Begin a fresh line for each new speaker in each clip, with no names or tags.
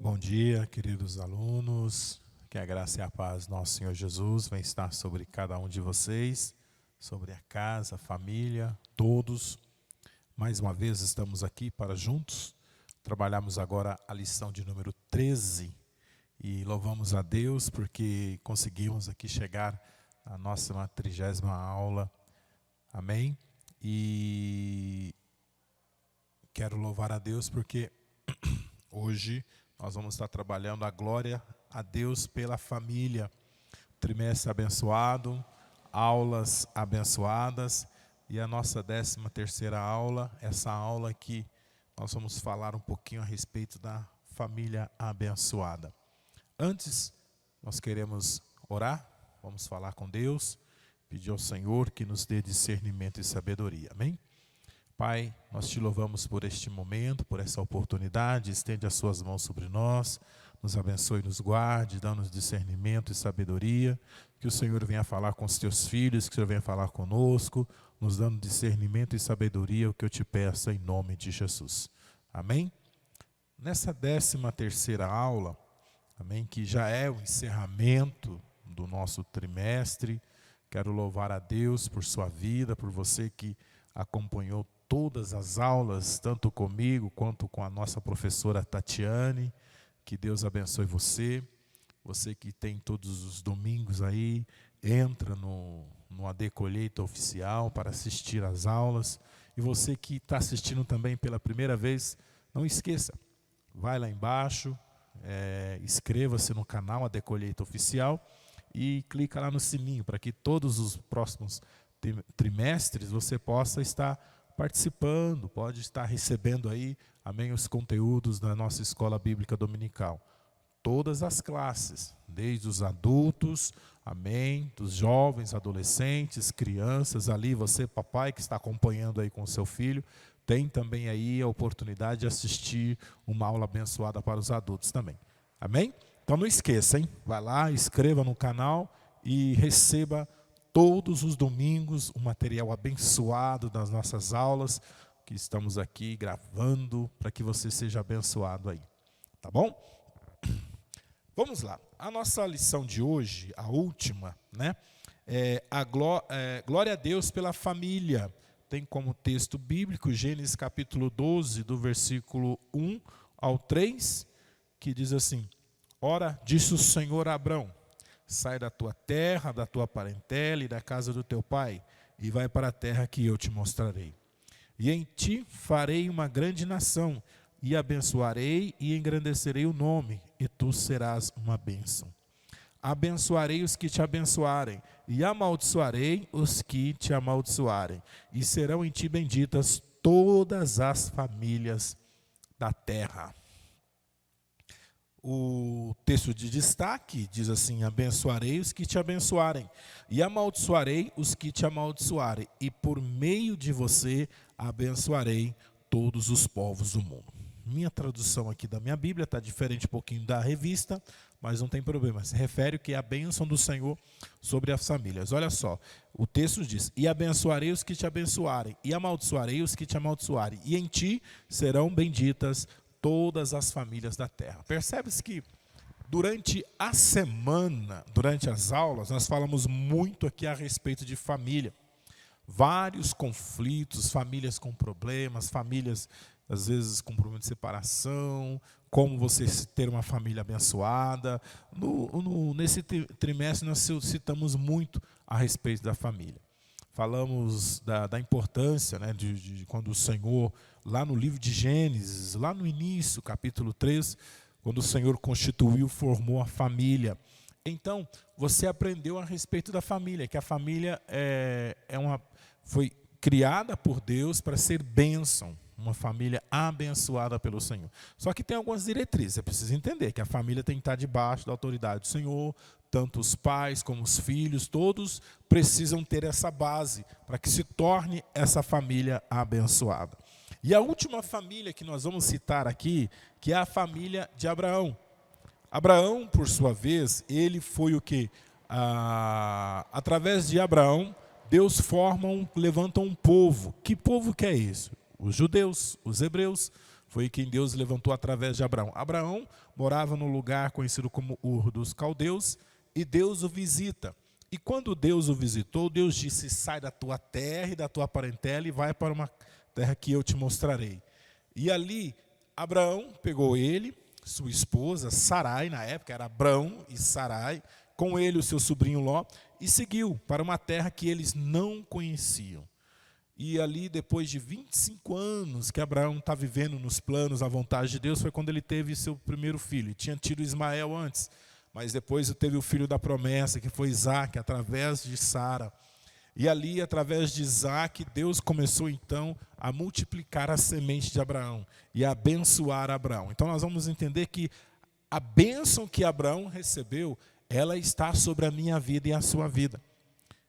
Bom dia, queridos alunos. Que a graça e a paz do nosso Senhor Jesus venha estar sobre cada um de vocês, sobre a casa, a família, todos. Mais uma vez estamos aqui para juntos trabalharmos agora a lição de número 13 e louvamos a Deus porque conseguimos aqui chegar à nossa 30ª aula. Amém? E quero louvar a Deus porque hoje nós vamos estar trabalhando a glória a Deus pela família. Trimestre abençoado, aulas abençoadas. E a nossa 13ª aula, essa aula que nós vamos falar um pouquinho a respeito da família abençoada. Antes, nós queremos orar, vamos falar com Deus, pedir ao Senhor que nos dê discernimento e sabedoria. Amém? Pai, nós te louvamos por este momento, por essa oportunidade, estende as suas mãos sobre nós, nos abençoe, nos guarde, dá-nos discernimento e sabedoria, que o Senhor venha falar com os teus filhos, que o Senhor venha falar conosco, nos dando discernimento e sabedoria, o que eu te peço em nome de Jesus. Amém? Nessa 13ª aula, amém, que já é o encerramento do nosso trimestre, quero louvar a Deus por sua vida, por você que acompanhou todas as aulas, tanto comigo quanto com a nossa professora Tatiane. Que Deus abençoe você. Você que tem todos os domingos aí, entra no AD Colheita Oficial para assistir às aulas. E você que está assistindo também pela primeira vez, não esqueça, vai lá embaixo, inscreva-se no canal AD Colheita Oficial e clica lá no sininho para que todos os próximos trimestres você possa estar participando, pode estar recebendo aí, amém, os conteúdos da nossa escola bíblica dominical. Todas as classes, desde os adultos, amém, dos jovens, adolescentes, crianças, ali você, papai, que está acompanhando aí com o seu filho, tem também aí a oportunidade de assistir uma aula abençoada para os adultos também. Amém? Então não esqueça, hein? Vai lá, inscreva no canal e receba todos os domingos um material abençoado das nossas aulas, que estamos aqui gravando para que você seja abençoado aí. Tá bom? Vamos lá. A nossa lição de hoje, a última, né? Glória a Deus pela família. Tem como texto bíblico Gênesis capítulo 12, do versículo 1 ao 3, que diz assim: Ora, disse o Senhor a Abrão: sai da tua terra, da tua parentela e da casa do teu pai, e vai para a terra que eu te mostrarei. E em ti farei uma grande nação, e abençoarei e engrandecerei o nome, e tu serás uma bênção. Abençoarei os que te abençoarem, e amaldiçoarei os que te amaldiçoarem, e serão em ti benditas todas as famílias da terra. O texto de destaque diz assim: abençoarei os que te abençoarem, e amaldiçoarei os que te amaldiçoarem, e por meio de você abençoarei todos os povos do mundo. Minha tradução aqui da minha Bíblia está diferente um pouquinho da revista, mas não tem problema, se refere que é a bênção do Senhor sobre as famílias. Olha só, o texto diz: e abençoarei os que te abençoarem, e amaldiçoarei os que te amaldiçoarem, e em ti serão benditas todas as famílias da terra. Percebe-se que durante a semana, durante as aulas, nós falamos muito aqui a respeito de família. Vários conflitos, famílias com problemas, famílias às vezes com problema de separação, como você ter uma família abençoada. Nesse trimestre nós citamos muito a respeito da família. Falamos da importância, né, de quando o Senhor, lá no livro de Gênesis, lá no início, capítulo 3, quando o Senhor constituiu, formou a família. Então, você aprendeu a respeito da família, que a família foi criada por Deus para ser bênção, uma família abençoada pelo Senhor. Só que tem algumas diretrizes, você precisa entender que a família tem que estar debaixo da autoridade do Senhor, tanto os pais como os filhos, todos precisam ter essa base para que se torne essa família abençoada. E a última família que nós vamos citar aqui, que é a família de Abraão. Abraão, por sua vez, ele foi o que? Através de Abraão, Deus levanta um povo. Que povo que é isso? Os judeus, os hebreus, Foi quem Deus levantou através de Abraão. Abraão morava num lugar conhecido como Ur dos Caldeus, e Deus o visita. E quando Deus o visitou, Deus disse: sai da tua terra e da tua parentela e vai para uma terra que eu te mostrarei. E ali, Abraão pegou ele, sua esposa, Sarai, na época era Abrão e Sarai, com ele o seu sobrinho Ló, e seguiu para uma terra que eles não conheciam. E ali, depois de 25 anos que Abraão está vivendo nos planos, à vontade de Deus, foi quando ele teve seu primeiro filho. Ele tinha tido Ismael antes, mas depois teve o filho da promessa, que foi Isaque, através de Sara. E ali, através de Isaque, Deus começou então a multiplicar a semente de Abraão e a abençoar Abraão. Então nós vamos entender que a bênção que Abraão recebeu, ela está sobre a minha vida e a sua vida.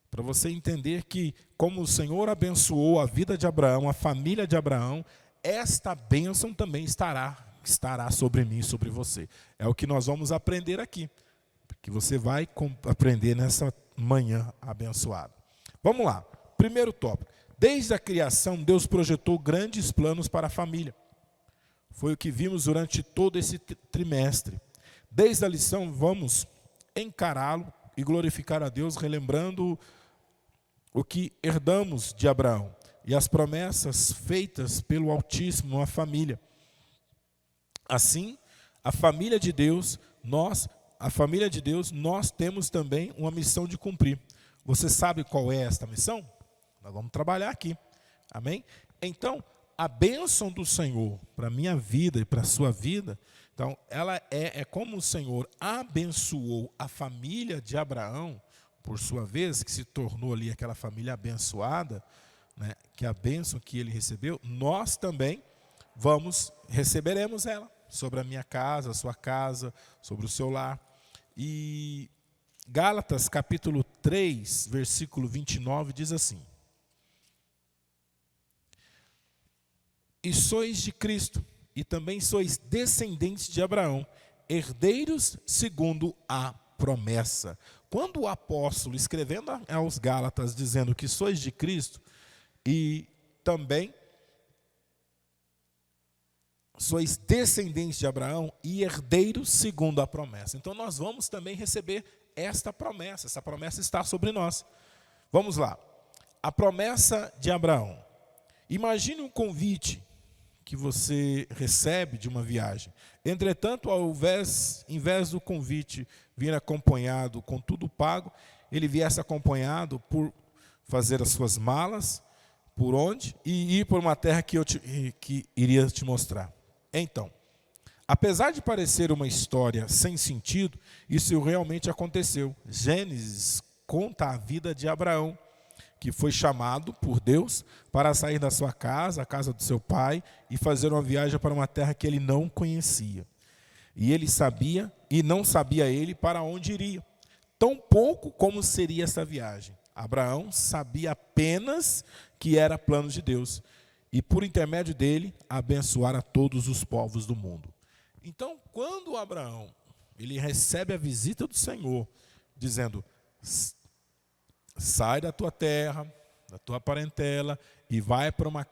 Para você entender que, como o Senhor abençoou a vida de Abraão, a família de Abraão, esta bênção também estará sobre mim e sobre você. É o que nós vamos aprender aqui, que você vai aprender nessa manhã abençoada. Vamos lá, primeiro tópico. Desde a criação, Deus projetou grandes planos para a família. Foi o que vimos durante todo esse trimestre. Desde a lição, vamos encará-lo e glorificar a Deus, relembrando o que herdamos de Abraão e as promessas feitas pelo Altíssimo à família. Assim, a família de Deus, nós temos também uma missão de cumprir. Você sabe qual é esta missão? Nós vamos trabalhar aqui. Amém? Então, a bênção do Senhor para a minha vida e para a sua vida, então, ela é como o Senhor abençoou a família de Abraão, por sua vez, que se tornou ali aquela família abençoada, né, que a bênção que ele recebeu, nós também receberemos ela sobre a minha casa, a sua casa, sobre o seu lar. E Gálatas capítulo 3, versículo 29 diz assim: e sois de Cristo, e também sois descendentes de Abraão, herdeiros segundo a promessa. Quando o apóstolo, escrevendo aos Gálatas, dizendo que sois de Cristo, e também sois descendentes de Abraão e herdeiros segundo a promessa. Então nós vamos também receber esta promessa está sobre nós. Vamos lá, a promessa de Abraão. Imagine um convite que você recebe de uma viagem. Entretanto, em vez do convite vir acompanhado com tudo pago, ele viesse acompanhado por fazer as suas malas, por onde? E ir por uma terra que iria te mostrar. Então, apesar de parecer uma história sem sentido, isso realmente aconteceu. Gênesis conta a vida de Abraão, que foi chamado por Deus para sair da sua casa, a casa do seu pai, e fazer uma viagem para uma terra que ele não conhecia. E ele sabia, e não sabia ele para onde iria, tão pouco como seria essa viagem. Abraão sabia apenas que era plano de Deus, e por intermédio dele, abençoar a todos os povos do mundo. Então, quando Abraão ele recebe a visita do Senhor, dizendo: sai da tua terra, da tua parentela, e vai para uma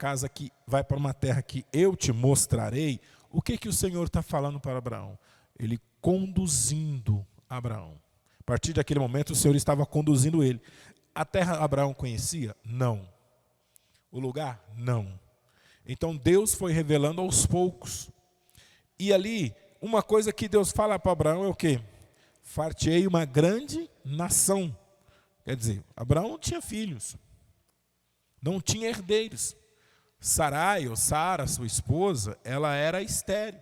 terra que eu te mostrarei. O que o Senhor está falando para Abraão? Ele conduzindo Abraão. A partir daquele momento, o Senhor estava conduzindo ele. A terra Abraão conhecia? Não. O lugar? Não. Então Deus foi revelando aos poucos. E ali, uma coisa que Deus fala para Abraão é o quê? Far-te-ei uma grande nação. Quer dizer, Abraão não tinha filhos, não tinha herdeiros. Sarai, ou Sara, sua esposa, ela era estéril.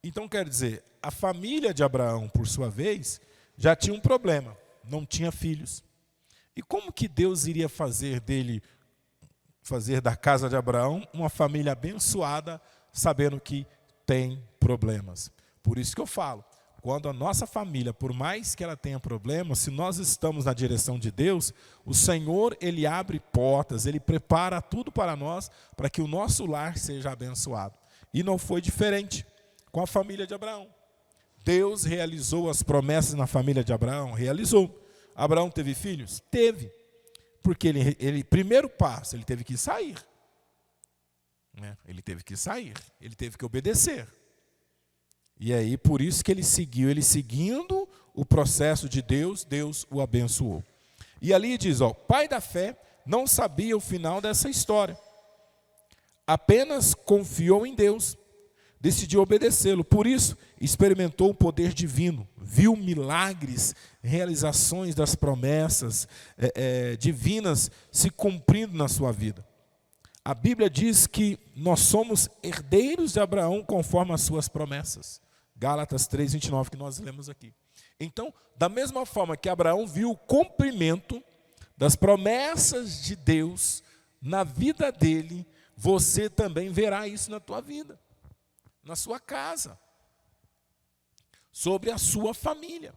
Então, quer dizer, a família de Abraão, por sua vez, já tinha um problema, não tinha filhos. E como que Deus iria fazer da casa de Abraão uma família abençoada, sabendo que tem problemas? Por isso que eu falo, quando a nossa família, por mais que ela tenha problemas, se nós estamos na direção de Deus, o Senhor, Ele abre portas, Ele prepara tudo para nós, para que o nosso lar seja abençoado. E não foi diferente com a família de Abraão. Deus realizou as promessas na família de Abraão? Realizou. Abraão teve filhos? Teve. Porque ele primeiro passo, ele teve que sair. né? Ele teve que sair, ele teve que obedecer. E aí, por isso que ele seguindo o processo de Deus, Deus o abençoou. E ali diz, ó, pai da fé não sabia o final dessa história. Apenas confiou em Deus, decidiu obedecê-lo. Por isso, experimentou o poder divino, viu milagres, realizações das promessas divinas se cumprindo na sua vida. A Bíblia diz que nós somos herdeiros de Abraão conforme as suas promessas. Gálatas 3:29, que nós lemos aqui. Então, da mesma forma que Abraão viu o cumprimento das promessas de Deus na vida dele, você também verá isso na tua vida, na sua casa, sobre a sua família.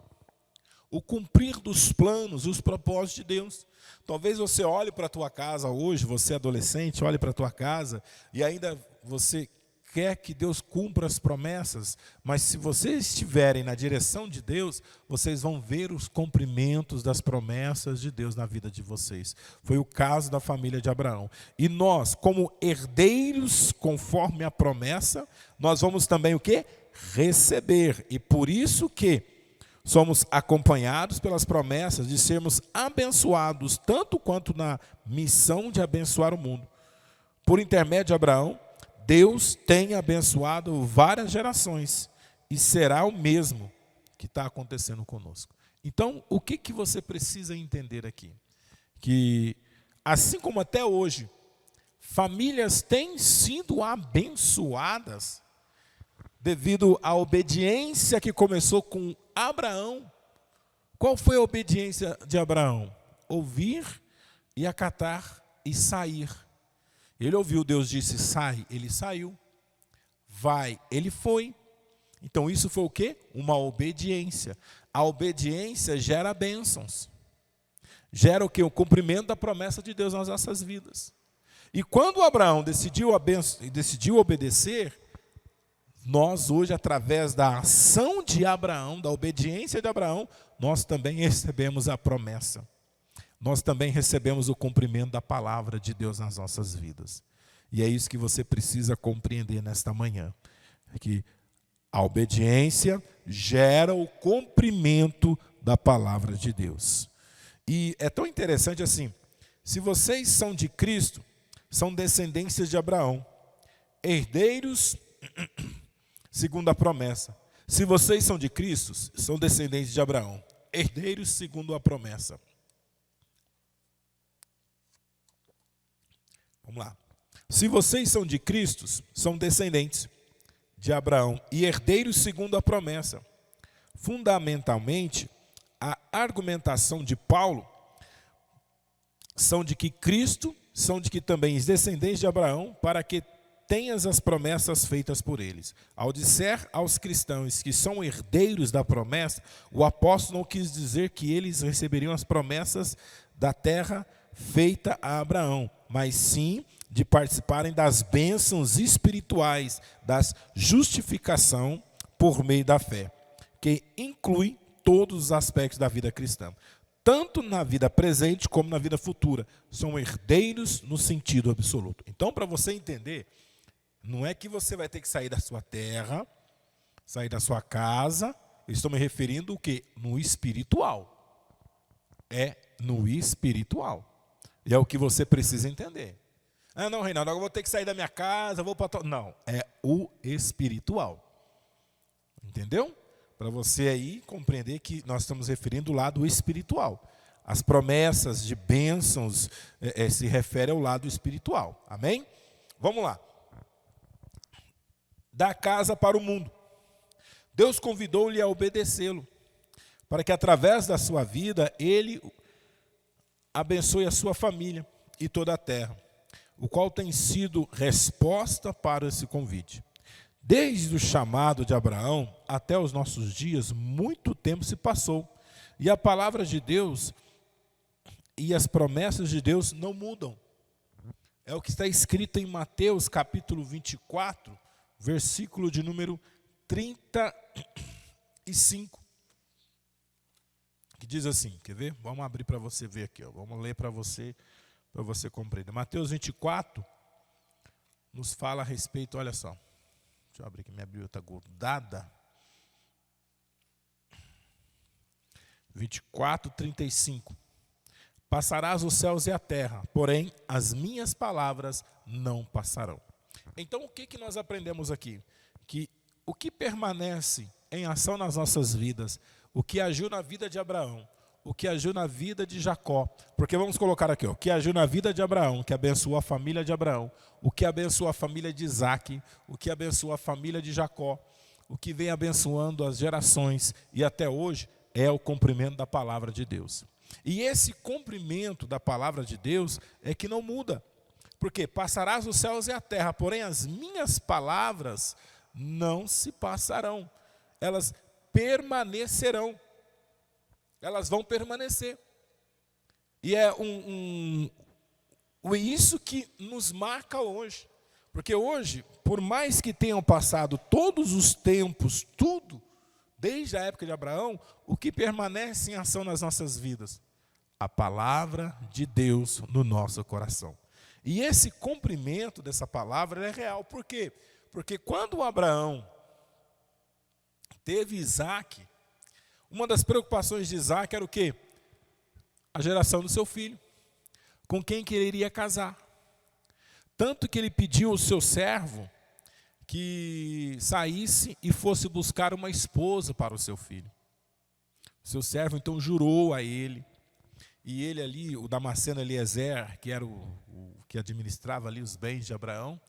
O cumprir dos planos, os propósitos de Deus. Talvez você olhe para a tua casa hoje, você adolescente, olhe para a tua casa e ainda você quer que Deus cumpra as promessas, mas se vocês estiverem na direção de Deus, vocês vão ver os cumprimentos das promessas de Deus na vida de vocês. Foi o caso da família de Abraão. E nós, como herdeiros conforme a promessa, nós vamos também o quê? Receber. E por isso que somos acompanhados pelas promessas de sermos abençoados, tanto quanto na missão de abençoar o mundo. Por intermédio de Abraão, Deus tem abençoado várias gerações e será o mesmo que está acontecendo conosco. Então, o que você precisa entender aqui? Que, assim como até hoje, famílias têm sido abençoadas devido à obediência que começou com Abraão. Qual foi a obediência de Abraão? Ouvir e acatar e sair. Ele ouviu, Deus disse, sai, ele saiu. Vai, ele foi. Então isso foi o quê? Uma obediência. A obediência gera bênçãos. Gera o quê? O cumprimento da promessa de Deus nas nossas vidas. E quando Abraão decidiu obedecer, nós hoje, através da ação de Abraão, da obediência de Abraão, nós também recebemos a promessa. Nós também recebemos o cumprimento da palavra de Deus nas nossas vidas. E é isso que você precisa compreender nesta manhã. Que a obediência gera o cumprimento da palavra de Deus. E é tão interessante assim, se vocês são de Cristo, são descendências de Abraão, herdeiros segundo a promessa. Se vocês são de Cristo, são descendentes de Abraão, herdeiros segundo a promessa. Vamos lá. Se vocês são de Cristo, são descendentes de Abraão e herdeiros segundo a promessa. Fundamentalmente, a argumentação de Paulo são de que Cristo, são de que também os descendentes de Abraão, para que tenhas as promessas feitas por eles. Ao disser aos cristãos que são herdeiros da promessa, o apóstolo não quis dizer que eles receberiam as promessas da terra feita a Abraão, mas sim de participarem das bênçãos espirituais, das justificação por meio da fé, que inclui todos os aspectos da vida cristã, tanto na vida presente como na vida futura. São herdeiros no sentido absoluto. Então, para você entender, não é que você vai ter que sair da sua terra, sair da sua casa, eu estou me referindo o quê? No espiritual. É no espiritual. E é o que você precisa entender. Ah, não, Reinaldo, agora eu vou ter que sair da minha casa, vou para... Não, é o espiritual. Entendeu? Para você aí compreender que nós estamos referindo o lado espiritual. As promessas de bênçãos se referem ao lado espiritual. Amém? Vamos lá. Da casa para o mundo. Deus convidou-lhe a obedecê-lo, para que através da sua vida, ele abençoe a sua família e toda a terra, o qual tem sido resposta para esse convite. Desde o chamado de Abraão até os nossos dias, muito tempo se passou, e a palavra de Deus e as promessas de Deus não mudam. É o que está escrito em Mateus capítulo 24, versículo de número 35. Que diz assim, quer ver? Vamos abrir para você ver aqui, ó. Vamos ler para você compreender. Mateus 24, nos fala a respeito, olha só. Deixa eu abrir aqui, minha Bíblia está grudada. 24:35. Passarás os céus e a terra, porém as minhas palavras não passarão. Então o que nós aprendemos aqui? Que o que permanece em ação nas nossas vidas, o que agiu na vida de Abraão, o que agiu na vida de Jacó, porque vamos colocar aqui, o que agiu na vida de Abraão, que abençoou a família de Abraão, o que abençoou a família de Isaac, o que abençoou a família de Jacó, o que vem abençoando as gerações e até hoje é o cumprimento da palavra de Deus. E esse cumprimento da palavra de Deus é que não muda, porque passarás os céus e a terra, porém as minhas palavras não se passarão, elas permanecerão. Elas vão permanecer. E é isso que nos marca hoje. Porque hoje, por mais que tenham passado todos os tempos, tudo, desde a época de Abraão, o que permanece em ação nas nossas vidas? A palavra de Deus no nosso coração. E esse cumprimento dessa palavra é real. Por quê? Porque quando Abraão teve Isaac, uma das preocupações de Isaac era o quê? A geração do seu filho, com quem que ele iria casar. Tanto que ele pediu ao seu servo que saísse e fosse buscar uma esposa para o seu filho. O seu servo então jurou a ele, e ele ali, o Damasceno Eliezer, que era o que administrava ali os bens de Abraão,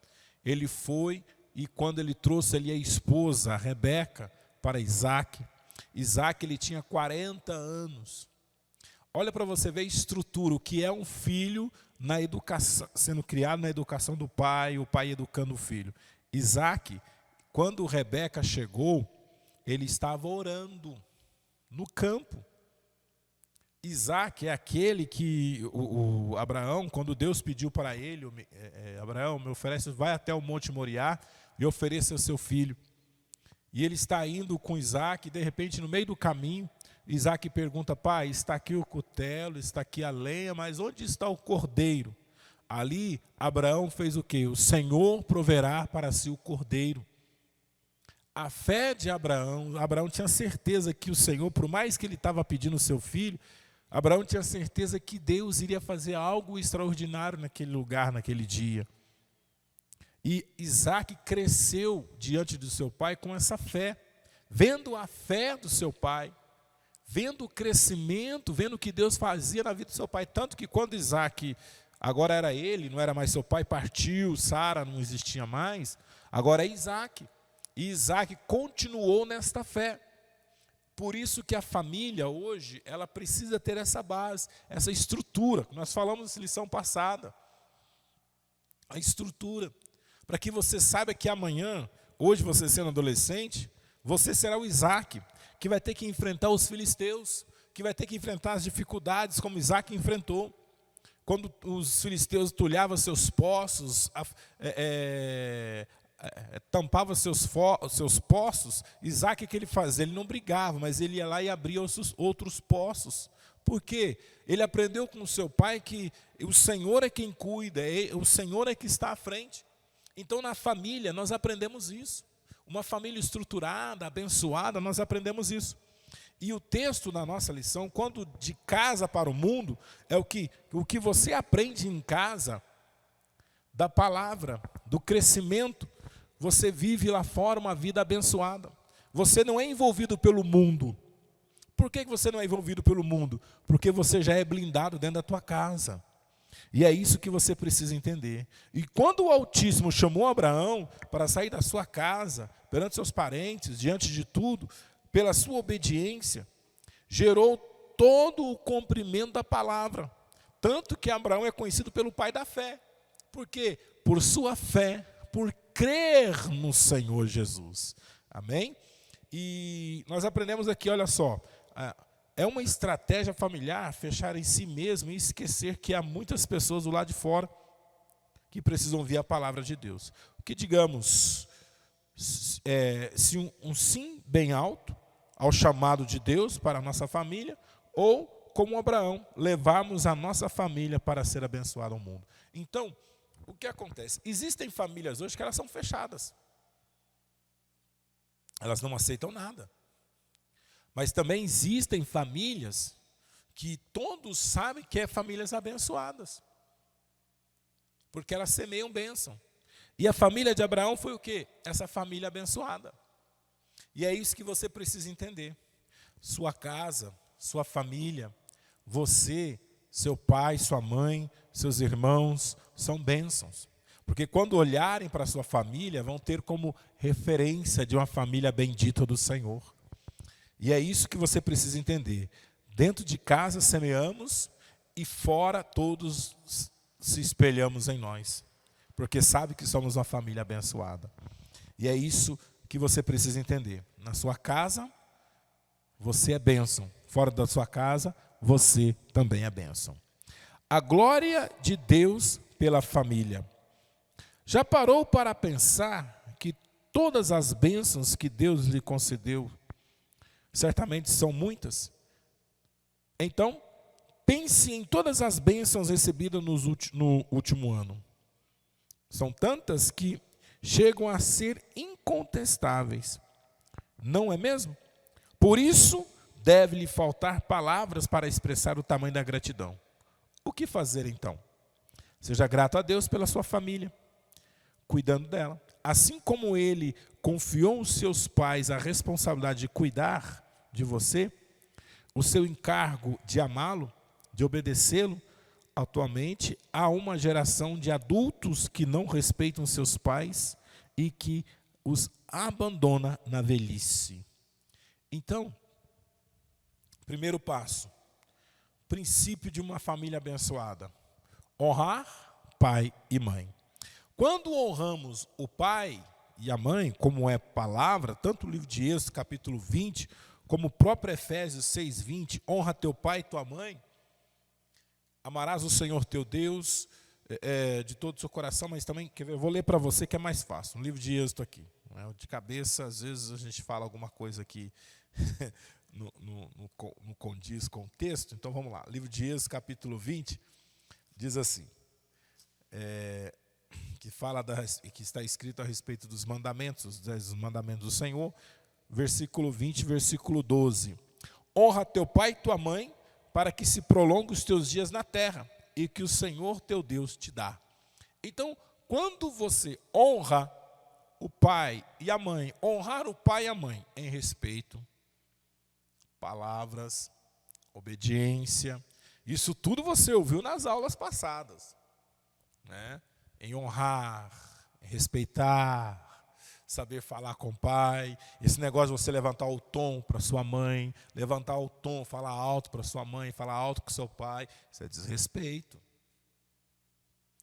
ele foi e quando ele trouxe ali a esposa, a Rebeca, para Isaac, ele tinha 40 anos. Olha para você ver a estrutura, o que é um filho na educação, sendo criado na educação do pai, o pai educando o filho. Isaac, quando Rebeca chegou, ele estava orando no campo. Isaac é aquele que o Abraão, quando Deus pediu para ele, Abraão, me oferece, vai até o Monte Moriá e ofereça o seu filho. E ele está indo com Isaac, e de repente, no meio do caminho, Isaac pergunta, pai, está aqui o cutelo, está aqui a lenha, mas onde está o cordeiro? Ali, Abraão fez o quê? O Senhor proverá para si o cordeiro. A fé de Abraão tinha certeza que o Senhor, por mais que ele estava pedindo o seu filho, Abraão tinha certeza que Deus iria fazer algo extraordinário naquele lugar, naquele dia. E Isaac cresceu diante do seu pai com essa fé, vendo a fé do seu pai, vendo o crescimento, vendo o que Deus fazia na vida do seu pai. Tanto que quando Isaac, agora era ele, não era mais seu pai, partiu, Sara não existia mais, agora é Isaac. E Isaac continuou nesta fé. Por isso que a família hoje, ela precisa ter essa base, essa estrutura. Nós falamos na lição passada. A estrutura. Para que você saiba que amanhã, hoje você sendo adolescente, você será o Isaac, que vai ter que enfrentar os filisteus, que vai ter que enfrentar as dificuldades como Isaac enfrentou. Quando os filisteus tulhavam seus poços, tampava seus poços, Isaac, o que ele fazia? Ele não brigava, mas ele ia lá e abria outros poços. Por quê? Ele aprendeu com o seu pai que o Senhor é quem cuida, o Senhor é que está à frente. Então, na família, nós aprendemos isso. Uma família estruturada, abençoada, nós aprendemos isso. E o texto da nossa lição, quando de casa para o mundo, é o que você aprende em casa, da palavra, do crescimento, você vive lá fora uma vida abençoada. Você não é envolvido pelo mundo. Por que você não é envolvido pelo mundo? Porque você já é blindado dentro da tua casa. E é isso que você precisa entender. E quando o Altíssimo chamou Abraão para sair da sua casa, perante seus parentes, diante de tudo, pela sua obediência, gerou todo o cumprimento da palavra. Tanto que Abraão é conhecido pelo pai da fé. Por quê? Por sua fé, por crer no Senhor Jesus. Amém? E nós aprendemos aqui, olha só, é uma estratégia familiar fechar em si mesmo e esquecer que há muitas pessoas do lado de fora que precisam ouvir a palavra de Deus. O que digamos, se um sim bem alto ao chamado de Deus para a nossa família, ou como Abraão, levarmos a nossa família para ser abençoada ao mundo. Então, o que acontece? Existem famílias hoje que elas são fechadas. Elas não aceitam nada. Mas também existem famílias que todos sabem que é famílias abençoadas. Porque elas semeiam bênção. E a família de Abraão foi o quê? Essa família abençoada. E é isso que você precisa entender. Sua casa, sua família, você, seu pai, sua mãe, seus irmãos, são bênçãos. Porque quando olharem para a sua família, vão ter como referência de uma família bendita do Senhor. E é isso que você precisa entender. Dentro de casa semeamos e fora todos se espelhamos em nós. Porque sabe que somos uma família abençoada. E é isso que você precisa entender. Na sua casa, você é bênção. Fora da sua casa, você também é bênção. A glória de Deus pela família. Já parou para pensar que todas as bênçãos que Deus lhe concedeu, certamente são muitas? Então, pense em todas as bênçãos recebidas no último ano. São tantas que chegam a ser incontestáveis. Não é mesmo? Por isso, deve lhe faltar palavras para expressar o tamanho da gratidão. O que fazer então? Seja grato a Deus pela sua família, cuidando dela. Assim como Ele confiou aos seus pais a responsabilidade de cuidar de você, o seu encargo de amá-lo, de obedecê-lo, atualmente há uma geração de adultos que não respeitam seus pais e que os abandona na velhice. Então, primeiro passo, princípio de uma família abençoada: honrar pai e mãe. Quando honramos o pai e a mãe, como é palavra, tanto o livro de Êxodo, capítulo 20, como o próprio Efésios 6:20, honra teu pai e tua mãe, amarás o Senhor teu Deus de todo o seu coração, mas também, eu vou ler para você que é mais fácil, no livro de Êxodo aqui. De cabeça, às vezes a gente fala alguma coisa aqui não condiz com o texto, então vamos lá. Livro de Êxodo, capítulo 20, diz assim, que está escrito a respeito dos mandamentos do Senhor, versículo 20, versículo 12. Honra teu pai e tua mãe, para que se prolongue os teus dias na terra, e que o Senhor teu Deus te dá. Então, quando você honra o pai e a mãe, honrar o pai e a mãe em respeito, palavras, obediência, isso tudo você ouviu nas aulas passadas, né? Em honrar, em respeitar, saber falar com o pai, esse negócio de você levantar o tom para sua mãe, levantar o tom, falar alto para sua mãe, falar alto com seu pai, isso é desrespeito.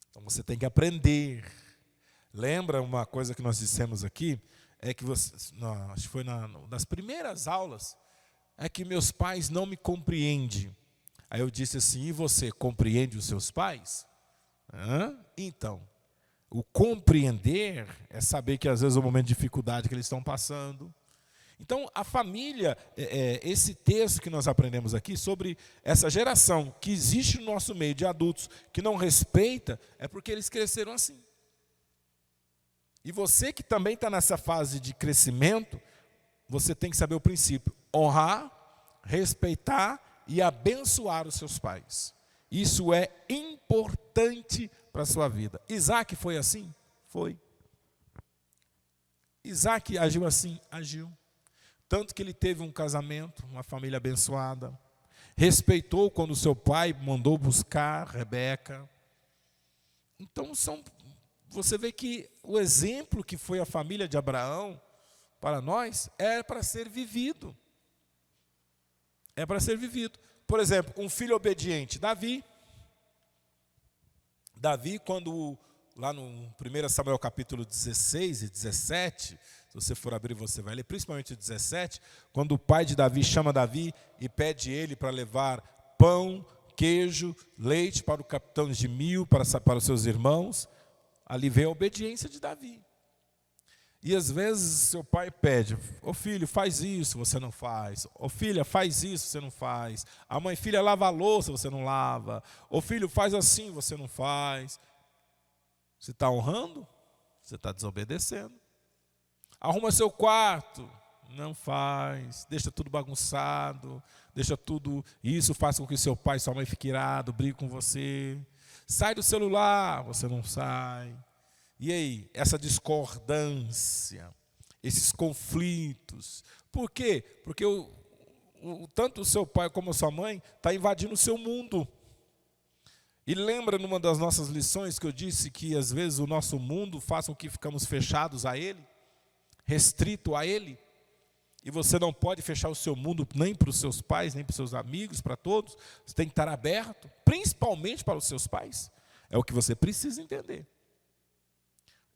Então você tem que aprender. Lembra uma coisa que nós dissemos aqui? É que acho que foi das primeiras aulas, é que meus pais não me compreendem. Aí eu disse assim, e você compreende os seus pais? Então, o compreender é saber que às vezes é um momento de dificuldade que eles estão passando. Então, a família, esse texto que nós aprendemos aqui sobre essa geração que existe no nosso meio de adultos que não respeita, é porque eles cresceram assim. E você que também está nessa fase de crescimento, você tem que saber o princípio: honrar, respeitar e abençoar os seus pais. Isso é importante para a sua vida. Isaac foi assim? Foi. Isaac agiu assim? Agiu. Tanto que ele teve um casamento, uma família abençoada. Respeitou quando seu pai mandou buscar Rebeca. Então, você vê que o exemplo que foi a família de Abraão, para nós, é para ser vivido. É para ser vivido. Por exemplo, um filho obediente, Davi. Davi, quando lá no 1 Samuel capítulo 16 e 17, se você for abrir, você vai ler, principalmente o 17, quando o pai de Davi chama Davi e pede ele para levar pão, queijo, leite para o capitão de 1000, para os seus irmãos, ali vem a obediência de Davi. E às vezes seu pai pede: ô filho, faz isso, você não faz. Ô filha, faz isso, você não faz. A mãe: filha, lava a louça, você não lava. Ô filho, faz assim, você não faz. Você está honrando? Você está desobedecendo. Arruma seu quarto. Não faz. Deixa tudo bagunçado. Deixa tudo. Isso faz com que seu pai e sua mãe fiquem irados, briguem com você. Sai do celular. Você não sai. E aí? Essa discordância. Esses conflitos. Por quê? Porque tanto o seu pai como a sua mãe está invadindo o seu mundo. E lembra numa das nossas lições que eu disse que às vezes o nosso mundo faz com que ficamos fechados a ele, restrito a ele, e você não pode fechar o seu mundo nem para os seus pais, nem para os seus amigos, para todos, você tem que estar aberto, principalmente para os seus pais, é o que você precisa entender.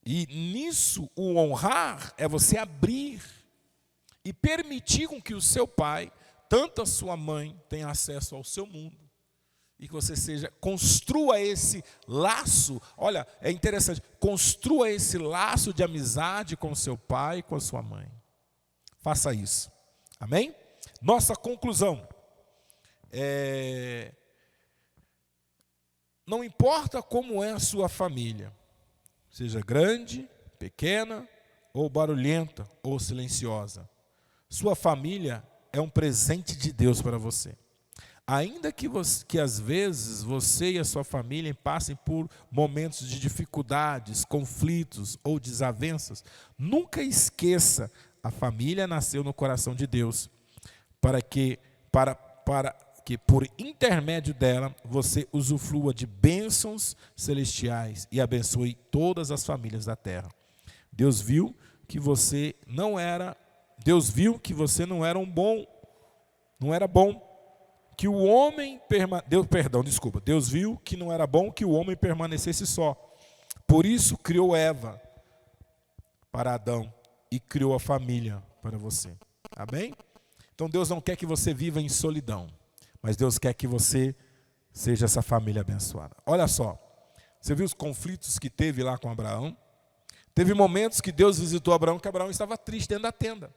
E nisso o honrar é você abrir e permitir com que o seu pai, tanto a sua mãe, tenha acesso ao seu mundo. E que você construa esse laço, olha, é interessante, construa esse laço de amizade com o seu pai e com a sua mãe. Faça isso, amém? Nossa conclusão, não importa como é a sua família, seja grande, pequena, ou barulhenta, ou silenciosa, sua família é um presente de Deus para você. Ainda que às vezes você e a sua família passem por momentos de dificuldades, conflitos ou desavenças, nunca esqueça, a família nasceu no coração de Deus, para que por intermédio dela você usufrua de bênçãos celestiais e abençoe todas as famílias da terra. Deus viu que você não era bom. Deus viu que não era bom que o homem permanecesse só. Por isso criou Eva para Adão e criou a família para você. Amém? Então Deus não quer que você viva em solidão, mas Deus quer que você seja essa família abençoada. Olha só, você viu os conflitos que teve lá com Abraão? Teve momentos que Deus visitou Abraão, que Abraão estava triste dentro da tenda,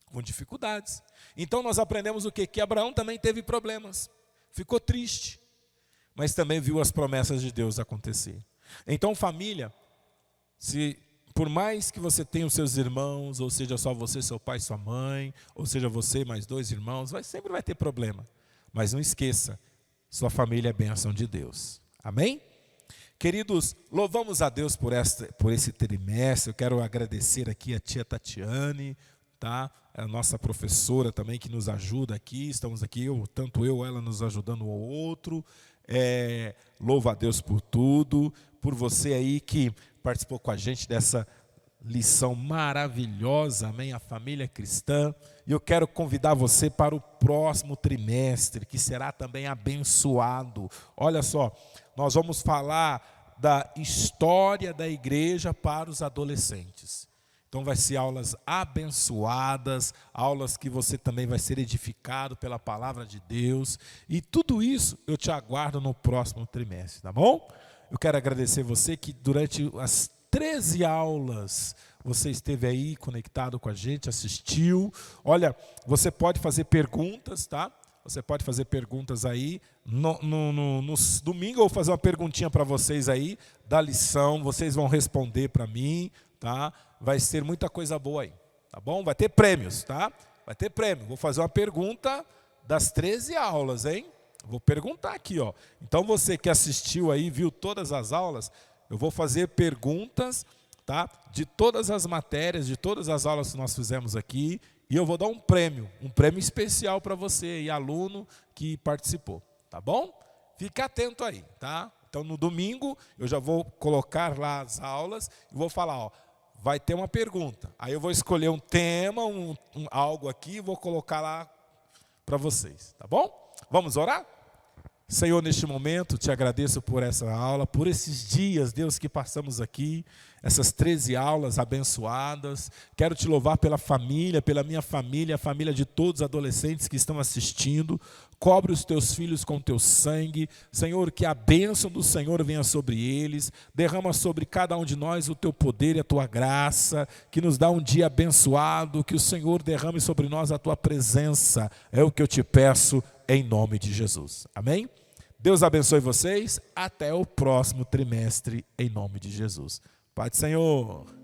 com dificuldades. Então nós aprendemos o quê? Que Abraão também teve problemas, ficou triste, mas também viu as promessas de Deus acontecer. Então família, por mais que você tenha os seus irmãos, ou seja só você, seu pai e sua mãe, ou seja você mais 2 irmãos, sempre vai ter problema. Mas não esqueça, sua família é bênção de Deus. Amém? Queridos, louvamos a Deus por esse trimestre. Eu quero agradecer aqui a tia Tatiane, tá? A nossa professora também que nos ajuda aqui, estamos aqui, tanto eu ela nos ajudando um ao outro. Louvo a Deus por tudo, por você aí que participou com a gente dessa lição maravilhosa, amém? A família cristã. E eu quero convidar você para o próximo trimestre, que será também abençoado. Olha só, nós vamos falar da história da igreja para os adolescentes. Então vai ser aulas abençoadas, aulas que você também vai ser edificado pela palavra de Deus. E tudo isso eu te aguardo no próximo trimestre, tá bom? Eu quero agradecer você que durante as 13 aulas você esteve aí conectado com a gente, assistiu. Olha, você pode fazer perguntas, tá? Você pode fazer perguntas aí. No domingo eu vou fazer uma perguntinha para vocês aí da lição. Vocês vão responder para mim, tá? Vai ser muita coisa boa aí, tá bom? Vai ter prêmios, tá? Vai ter prêmio. Vou fazer uma pergunta das 13 aulas, hein? Vou perguntar aqui, ó. Então você que assistiu aí, viu todas as aulas, eu vou fazer perguntas, tá? De todas as matérias, de todas as aulas que nós fizemos aqui, e eu vou dar um prêmio especial para você e aluno que participou, tá bom? Fica atento aí, tá? Então no domingo eu já vou colocar lá as aulas e vou falar, ó, vai ter uma pergunta. Aí eu vou escolher um tema, algo aqui e vou colocar lá para vocês, tá bom? Vamos orar? Senhor, neste momento, te agradeço por essa aula, por esses dias, Deus, que passamos aqui, essas 13 aulas abençoadas. Quero te louvar pela família, pela minha família, a família de todos os adolescentes que estão assistindo. Cobre os teus filhos com teu sangue. Senhor, que a bênção do Senhor venha sobre eles. Derrama sobre cada um de nós o teu poder e a tua graça, que nos dá um dia abençoado, que o Senhor derrame sobre nós a tua presença. É o que eu te peço em nome de Jesus. Amém? Deus abençoe vocês. Até o próximo trimestre, em nome de Jesus. Pai do Senhor.